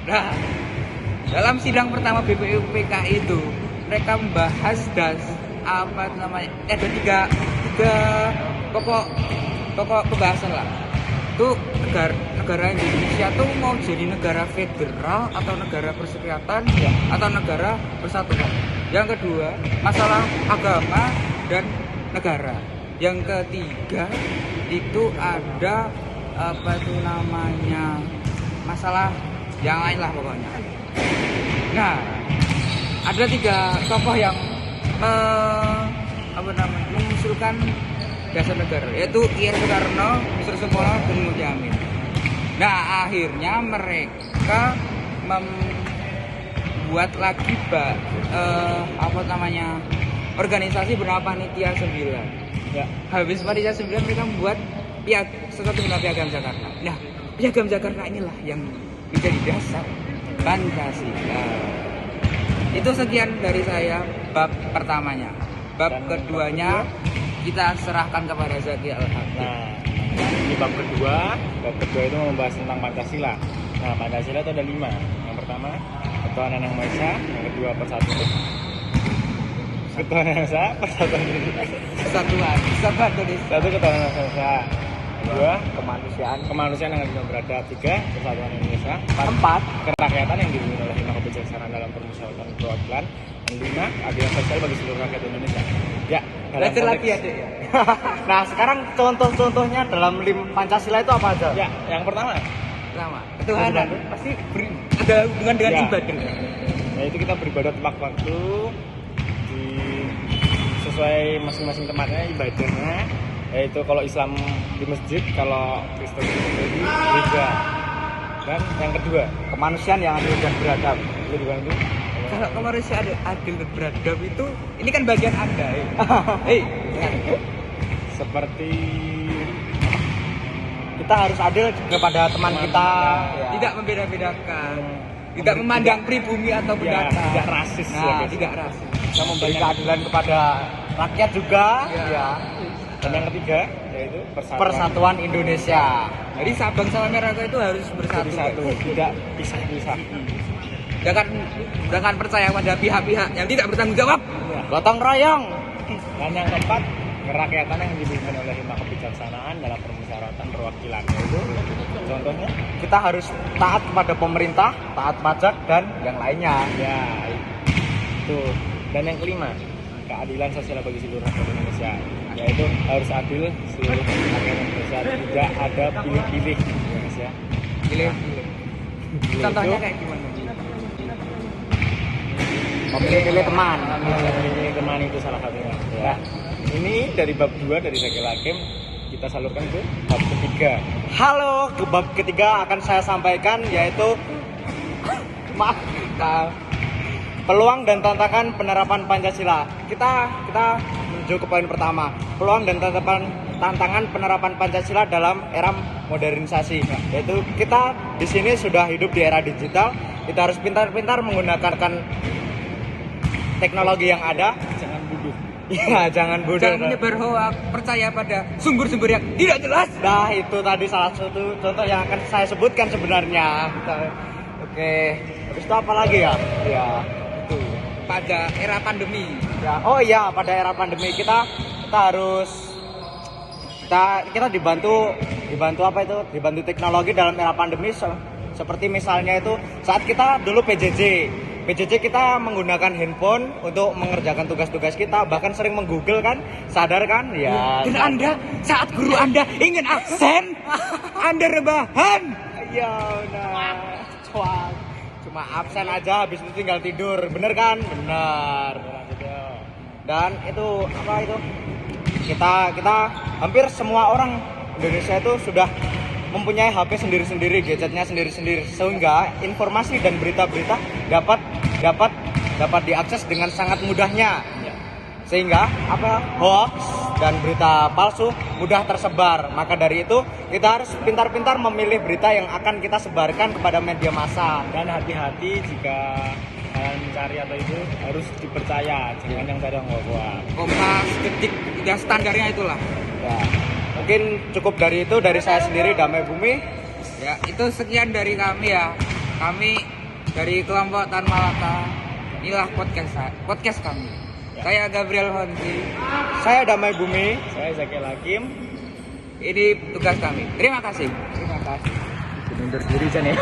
Nah, dalam sidang pertama BPUPK itu mereka membahas apa namanya? Ada tiga pokok pembahasan lah. Itu negara Indonesia tuh mau jadi negara federal atau negara perserikatan ya, atau negara persatuan. Yang kedua, masalah agama dan negara. Yang ketiga itu ada apa itu namanya, masalah yang lain lah pokoknya. Nah, ada tiga tokoh yang mengusulkan dasar negara, yaitu I.R. Soekarno, Yusuf Soemono, dan Muhammad. Nah, akhirnya mereka membuat lagi organisasi bernama Panitia 9. Ya. Habis Panitia 9 mereka membuat sesuatu bernama Piagam Jakarta. Nah, Piagam Jakarta inilah yang menjadi dasar Pancasila. Itu sekian dari saya bab pertamanya. Bab keduanya kita serahkan kepada Zaki Al-Hakim. Nah, ini bab kedua itu membahas tentang Pancasila. Nah, Pancasila itu ada 5. Yang pertama, ketuhanan yang Maha Esa. Yang kedua, persatuan. Ketuhanan yang Esa, persatuan Indonesia. Persatuan Indonesia. Satu, ketuhanan yang Maha Esa. Kedua, Kemanusiaan yang adil dan beradab. 3, persatuan Indonesia. 4, kerakyatan yang dipimpin oleh 5 kebijaksanaan dalam permusyawaratan perwakilan. Yang 5, keadilan sosial bagi seluruh rakyat Indonesia. Ya, belajar lagi ya, Dek. Nah, sekarang contoh-contohnya dalam Pancasila itu apa aja? Ya, yang pertama, ketuhanan pasti ada hubungan dengan Ya. ibadah. Nah, itu kita beribadah tepat waktu sesuai masing-masing tempatnya ibadahnya. Yaitu kalau Islam di masjid, kalau Kristen di gereja. Dan yang kedua, Kemanusiaan yang adil dan beradab. itu di mana itu? Kalau kemanusiaan adil dan beradab itu, ini kan bagian Anda. Seperti Kita harus adil kepada teman kita. Ya. Tidak membeda-bedakan, tidak memandang pribumi atau ya, pendatang. tidak rasis. Nah, tidak rasis. Kita Memberi memberi keadilan kepada rakyat juga. Ya. Ya. Dan yang ketiga, yaitu Persatuan Indonesia. Jadi Sabang sama Merauke itu harus bersatu. Jadi satu, tidak pisah-pisah. Jangan percaya pada pihak-pihak yang tidak bertanggung jawab. Gotong royong. Dan yang keempat, kerakyatan yang dipimpin oleh 5 kebijaksanaan dalam permusyawaratan perwakilan. Yaitu contohnya, Kita harus taat kepada pemerintah, taat pajak dan yang lainnya. ya itu. Dan yang kelima, keadilan sosial bagi seluruh rakyat Indonesia. Yaitu harus adil seluruh rakyat Indonesia, tidak ada pilih-pilih di Indonesia. Pilih. Contohnya kayak gimana? Memilih teman. Ini teman itu salah satunya. Nah, ini dari bab 2 dari Zaki Al-Hakim kita salurkan ke bab ketiga. Halo, ke bab ketiga akan saya sampaikan yaitu peluang dan tantangan penerapan Pancasila. Kita menuju ke poin pertama. Peluang dan tantangan penerapan Pancasila dalam era modernisasi. Yaitu kita di sini sudah hidup di era digital. Kita harus pintar-pintar menggunakan teknologi yang ada. Jangan bodoh. Ya, jangan bodoh. Jangan menyebar hoax, percaya pada sumber-sumber yang tidak jelas. Nah, itu tadi salah satu contoh yang akan saya sebutkan sebenarnya. Oke, habis itu apa lagi ya? Ya, Itu pada era pandemi. ya. Oh iya, pada era pandemi kita harus kita dibantu apa itu? Dibantu teknologi dalam era pandemi seperti misalnya itu saat kita dulu PJJ kita menggunakan handphone untuk mengerjakan tugas-tugas kita, bahkan sering menggoogle kan, sadar kan? Ya. Dan Anda saat guru Anda ingin absen, Anda rebahan. Iya, nah. Cuma absen aja, habis itu tinggal tidur, bener kan? Bener. Dan itu apa itu? Kita hampir semua orang Indonesia itu sudah mempunyai HP sendiri-sendiri, gadgetnya sendiri-sendiri, sehingga informasi dan berita-berita dapat diakses dengan sangat mudahnya. Sehingga hoax dan berita palsu mudah tersebar. Maka dari itu kita harus pintar-pintar memilih berita yang akan kita sebarkan kepada media massa. Dan hati-hati jika kalian mencari atau itu harus dipercaya, jangan yang tadi hoax. Kompas, Detik, ya standarnya itulah. Ya. Mungkin cukup dari itu, dari saya sendiri, Damai Bumi. Ya, itu sekian dari kami ya. Kami dari kelompok Tan Malaka, inilah podcast kami. Ya. Saya Gabriel Honzi. Saya Damai Bumi. Saya Zakil Hakim. Ini tugas kami. Terima kasih. Terima kasih. Mundur diri aja nih.